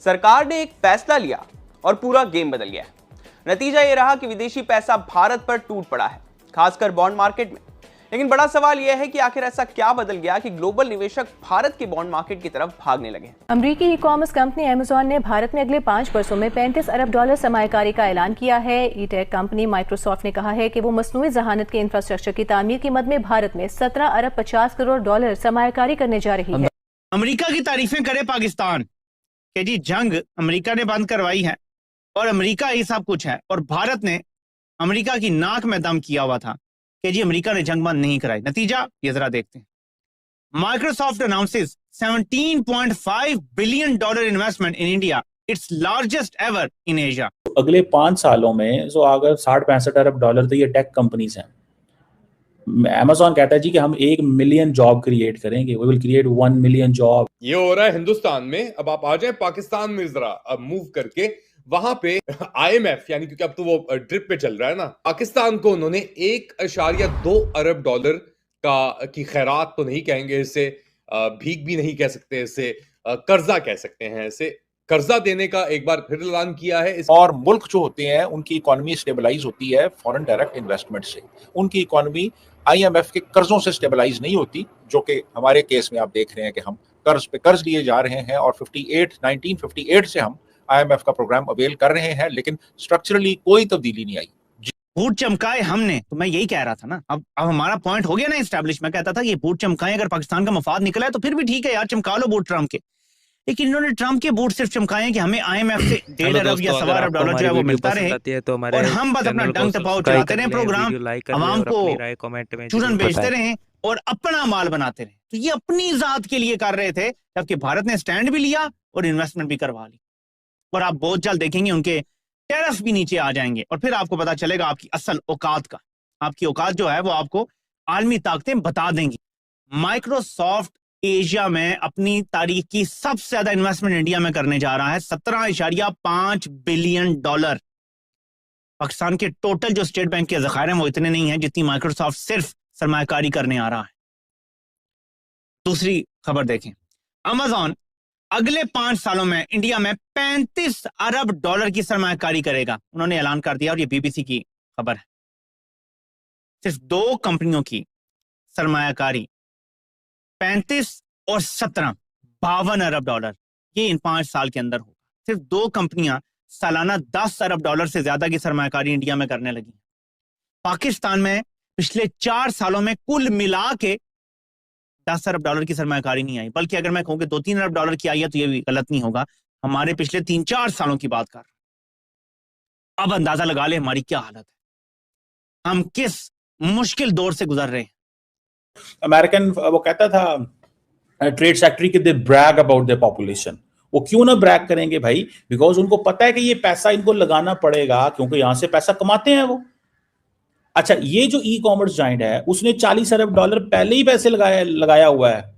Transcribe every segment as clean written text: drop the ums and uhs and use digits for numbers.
सरकार ने एक फैसला लिया और पूरा गेम बदल गया है। नतीजा ये रहा कि विदेशी पैसा भारत पर टूट पड़ा है, खासकर बॉन्ड मार्केट में। लेकिन बड़ा सवाल यह है कि आखिर ऐसा क्या बदल गया कि ग्लोबल निवेशक भारत के बॉन्ड मार्केट की तरफ भागने लगे। अमेरिकी ई कॉमर्स कंपनी अमेजॉन ने भारत में अगले 5 वर्षों में $35 अरब सरमायाकारी का ऐलान किया है। ई टेक कंपनी माइक्रोसॉफ्ट ने कहा है कि वो मसनूई जहानत के इंफ्रास्ट्रक्चर की तामीर की मद में भारत में $17 अरब 50 करोड़ सरमायाकारी करने जा रही है। अमेरिका की तारीफें करे पाकिस्तान कि जी जंग अमेरिका ने बंद करवाई है और अमेरिका ही सब कुछ है, और भारत ने अमेरिका की नाक में दम किया हुआ था कि जी अमेरिका ने जंग बंद नहीं कराई। नतीजा ये जरा देखते हैं। Microsoft announces $17.5 billion investment in India, its largest ever in Asia. अगले 5 सालों में जो अगर $60-65 अरब तो ये टेक कंपनीज हैं। Amazon कहता है जी कि हम 1 मिलियन जॉब क्रिएट करेंगे, we will create 1 million job. ये हो रहा है हिंदुस्तान में। अब आप आ जाए पाकिस्तान में जरा, अब मूव करके वहां पे IMF, यानी क्योंकि अब तो वो ड्रिप पे चल रहा है ना, पाकिस्तान को उन्होंने $1.2 अरब की खैरात तो नहीं कहेंगे इसे, भीख भी नहीं कह सकते इसे, कर्जा कह सकते हैं इसे, कर्जा देने का एक बार फिर ऐलान किया है। और मुल्क जो होते हैं उनकी इकोनॉमी स्टेबलाइज होती है फॉरेन डायरेक्ट इन्वेस्टमेंट से। उनकी इकोनॉमी IMF के कर्जों से स्टेबलाइज नहीं होती, जो कि हमारे केस में आप देख रहे हैं कि हम कर्ज पे कर्ज लिए जा रहे हैं और 1958 से हम IMF का प्रोग्राम अवेल कर रहे हैं, लेकिन स्ट्रक्चरली कोई तब्दीली नहीं आई। बूट चमकाए हमने, तो मैं यही कह रहा था ना। अब हमारा पॉइंट हो गया ना एस्टैब्लिश। मैं कहता था ये बूट चमकाए, अगर पाकिस्तान का मफाद निकला है तो फिर भी ठीक है यार, चमका लो बूट ट्रम्प के। लेकिन इन्होंने ट्रम्प के बूट सिर्फ चमकाए कि हमें IMF से $1.5 अरब या $1.25 अरब जो है वो मिलता रहे, तो और हम बस अपना डंग टपाव चलाते रहे, प्रोग्राम आवाम को चूरन बेचते रहे और अपना माल बनाते रहे। तो ये अपनी जात के लिए कर रहे थे, जबकि भारत ने स्टैंड भी लिया और इन्वेस्टमेंट भी करवा ली। और आप बहुत जल्द देखेंगे उनके टैरिफ भी नीचे आ जाएंगे और फिर आपको पता चलेगा आपकी असल औकात का। आपकी औकात जो है वो आपको आलमी ताकतें बता देंगी। माइक्रोसॉफ्ट एशिया में अपनी तारीख की सबसे ज्यादा इन्वेस्टमेंट इंडिया में करने जा रहा है, $17.5 बिलियन। पाकिस्तान के टोटल जो स्टेट बैंक के ज़खायर हैं वो इतने नहीं हैं जितनी माइक्रोसॉफ्ट सिर्फ सरमायाकारी करने आ रहा है। दूसरी खबर देखें, अमेजॉन अगले 5 सालों में इंडिया में $35 अरब की सरमायाकारी करेगा, उन्होंने ऐलान कर दिया। और ये BBC की खबर है। सिर्फ 2 कंपनियों की सरमायाकारी 35 और 17 $52 अरब, ये इन 5 साल के अंदर होगा। सिर्फ 2 कंपनियां सालाना $10 अरब से ज्यादा की सरमायाकारी इंडिया में करने लगी। पाकिस्तान में पिछले 4 सालों में कुल मिला के $10 अरब की सरमायाकारी नहीं आई, बल्कि अगर मैं कहूं कि $2-3 अरब की आई है तो ये भी गलत नहीं होगा। हमारे पिछले 3-4 सालों की बात कर रहे हैं। अब अंदाजा लगा ले हमारी क्या हालत है, हम किस मुश्किल दौर से गुजर रहे हैं। अमेरिकन वो कहता था ट्रेड सेक्रेटरी कि दे ब्रैग अबाउट देयर पॉपुलेशन। वो क्यों ना ब्रैग करेंगे भाई, बिकॉज उनको पता है कि ये पैसा इनको लगाना पड़ेगा, क्योंकि यहां से पैसा कमाते हैं वो। अच्छा, ये जो ई कॉमर्स जाइंट है उसने $40 अरब पहले ही पैसे लगाया हुआ है।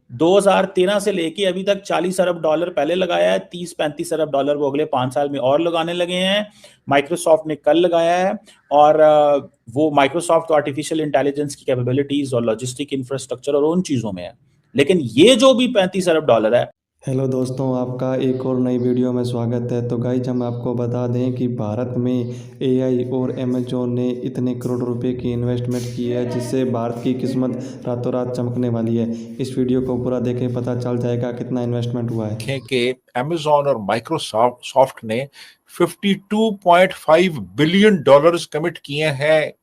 2013 से लेके अभी तक $40 अरब पहले लगाया है, $30-35 अरब वो अगले 5 साल में और लगाने लगे हैं। माइक्रोसॉफ्ट ने कल लगाया है, और वो माइक्रोसॉफ्ट तो आर्टिफिशियल इंटेलिजेंस की कैपेबिलिटीज और लॉजिस्टिक इंफ्रास्ट्रक्चर और उन चीजों में है, लेकिन ये जो भी $35 अरब है। हेलो दोस्तों, आपका एक और नई वीडियो में स्वागत है। तो गाइज हम आपको बता दें कि भारत में AI और अमेजोन ने इतने करोड़ रुपए की इन्वेस्टमेंट की है, जिससे भारत की किस्मत रातों रात चमकने वाली है। इस वीडियो को पूरा देखें, पता चल जाएगा कितना इन्वेस्टमेंट हुआ है। कि अमेजोन और माइक्रोसॉफ्ट ने $52.5 बिलियन कमिट किए हैं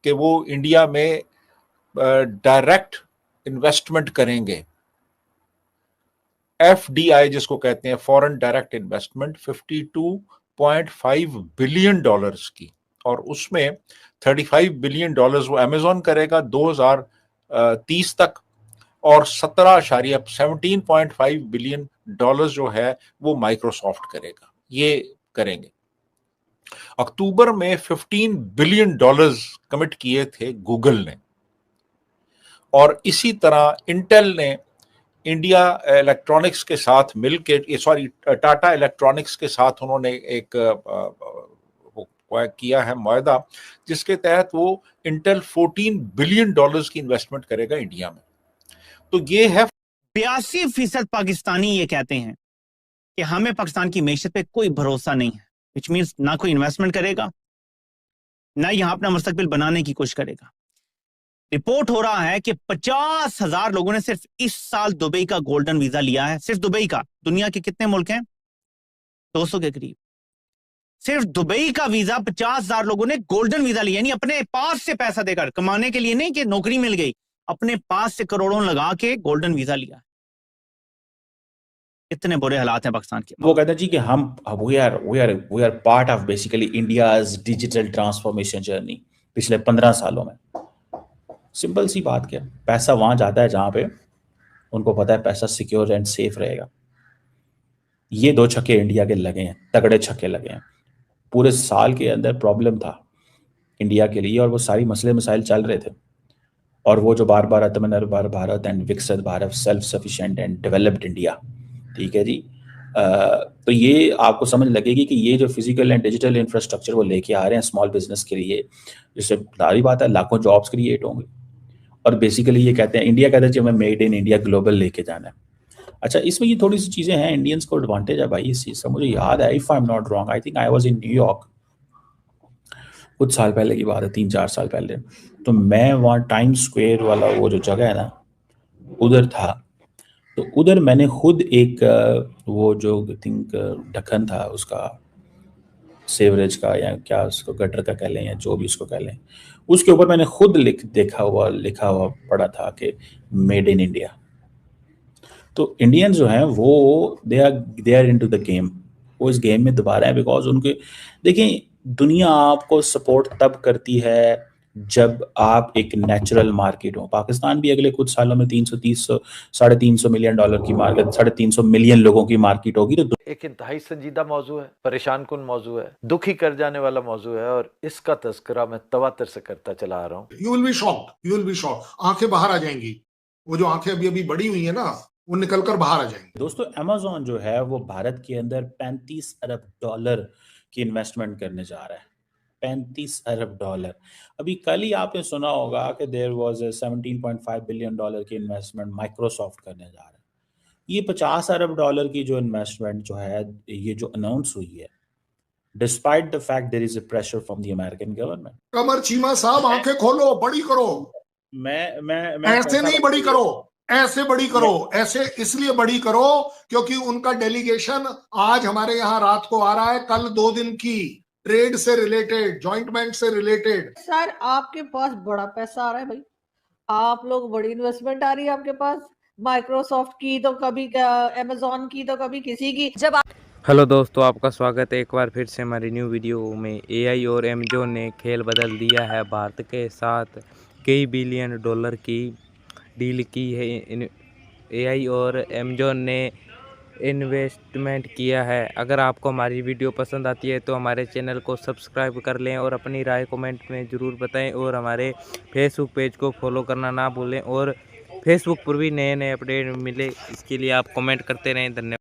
कि वो इंडिया में डायरेक्ट इन्वेस्टमेंट करेंगे। FDI जिसको कहते हैं फॉरेन डायरेक्ट इन्वेस्टमेंट, $52.5 बिलियन की, और उसमें $35 बिलियन वो अमेजोन करेगा 2030 तक, और 17.5 बिलियन जो है वो माइक्रोसॉफ्ट करेगा। ये करेंगे। अक्टूबर में $15 बिलियन कमिट किए थे गूगल ने, और इसी तरह इंटेल ने इंडिया इलेक्ट्रॉनिक्स के साथ मिलकर, टाटा इलेक्ट्रॉनिक्स के साथ उन्होंने एक किया है मुआहदा, जिसके तहत वो इंटेल $14 बिलियन की इन्वेस्टमेंट करेगा इंडिया में। तो ये है 82% पाकिस्तानी ये कहते हैं कि हमें पाकिस्तान की मैशत पे कोई भरोसा नहीं है, विच मीन्स ना कोई इन्वेस्टमेंट करेगा, ना यहां अपना मुस्तकबिल बनाने की कोशिश करेगा। रिपोर्ट हो रहा है कि 50,000 लोगों ने सिर्फ इस साल दुबई का गोल्डन वीजा लिया है, सिर्फ दुबई का। दुनिया के कितने मुल्क हैं? 200 के करीब। सिर्फ दुबई का वीजा 50,000 लोगों ने गोल्डन वीजा लिया, यानी अपने पास से पैसा देकर, कमाने के लिए नहीं कि नौकरी मिल गई, अपने पास से करोड़ों लगा के गोल्डन वीजा लिया। कितने बुरे हालात हैं पाकिस्तान के। वो कहते हैं जी कि हम we are part of basically India's digital transformation journey पिछले 15 सालों में। सिंपल सी बात, क्या पैसा वहां जाता है जहां पे उनको पता है पैसा सिक्योर एंड सेफ रहेगा। ये 2 छक्के इंडिया के लगे हैं, तगड़े छक्के लगे हैं। पूरे साल के अंदर प्रॉब्लम था इंडिया के लिए और वो सारी मसले मसाइल चल रहे थे, और वो जो बार बार आत्मनिर्भर भारत एंड विकसित Bharat, self sufficient and developed India, ठीक है जी। तो ये आपको समझ लगेगी कि ये जो फिजिकल एंड डिजिटल इंफ्रास्ट्रक्चर वो लेके आ रहे हैं स्मॉल बिजनेस के लिए, जिससे सारी बात है लाखों जॉब्स क्रिएट होंगे। और बेसिकली ये कहते हैं, इंडिया कहते हैं कि हमें मेड इन इंडिया ग्लोबल लेके जाना है। अच्छा, इसमें ये थोड़ी सी चीज़ें हैं, इंडियंस को एडवांटेज है भाई इस चीज़ का। मुझे याद है, if I am not wrong, I think I was in New York, कुछ साल पहले की बात है, 3-4 साल पहले। तो मैं वहाँ टाइम स्क्वायर वाला वो जो जगह है ना, उधर था। तो उधर मैंने खुद एक वो जो आई थिंक ढक्कन था उसका, सेवरेज का या क्या उसको गटर का कह लें या जो भी उसको कह लें, उसके ऊपर मैंने खुद लिखा हुआ पढ़ा था कि मेड इन इंडिया। तो इंडियन जो हैं वो they are into the game, वो इस गेम में दोबारा है, बिकॉज उनके देखें, दुनिया आपको सपोर्ट तब करती है जब आप एक नेचुरल मार्केट हो। पाकिस्तान भी अगले कुछ सालों में 300-350 मिलियन डॉलर की मार्केट, 350 मिलियन लोगों की मार्केट होगी। तो एक इंतहाई संजीदा मौजू है, परेशान कुन मौजू है, दुखी कर जाने वाला मौजू है, और इसका तस्करा मैं तवातर से करता चला आ रहा हूँ। यू विल बी शॉक्ड, आंखें बाहर आ जाएंगी। वो जो आंखें अभी बड़ी हुई है ना, वो निकल कर बाहर आ जाएंगी। दोस्तों, अमेज़न जो है वो भारत के अंदर 35 अरब डॉलर की इन्वेस्टमेंट करने जा रहा है। 35 अरब डॉलर। अभी कल ही आपने सुना होगा कि there was a 17.5 billion dollar की इन्वेस्टमेंट माइक्रोसॉफ्ट करने जा रहा है। ये 50 अरब डॉलर की जो इन्वेस्टमेंट जो है, ये जो अनाउंस हुई है, despite the fact there is a pressure from the American government. Qamar Cheema साहब, आंखें खोलो, बड़ी करो। मैं ऐसे नहीं बड़ी करो, ऐसे बड़ी करो। ऐसे इसलिए बड़ी करो क्योंकि उनका डेलीगेशन आज हमारे यहाँ रात को आ रहा है, कल 2 दिन की, ट्रेड से रिलेटेड, जॉइंटमेंट से रिलेटेड। सर आपके पास बड़ा पैसा आ रहा है भाई, आप लोग बड़ी इन्वेस्टमेंट आ रही है आपके पास, माइक्रोसॉफ्ट की तो कभी अमेज़न की तो कभी किसी की। जब आप हेलो दोस्तों, आपका स्वागत है एक बार फिर से हमारी न्यू वीडियो में। एआई और अमेज़न ने खेल बदल दिया है। भारत के साथ कई बिलियन डॉलर की डील की है। एआई और अमेज़न ने इन्वेस्टमेंट किया है। अगर आपको हमारी वीडियो पसंद आती है तो हमारे चैनल को सब्सक्राइब कर लें और अपनी राय कमेंट में ज़रूर बताएं, और हमारे फेसबुक पेज को फॉलो करना ना भूलें, और फेसबुक पर भी नए अपडेट मिले इसके लिए आप कमेंट करते रहें। धन्यवाद।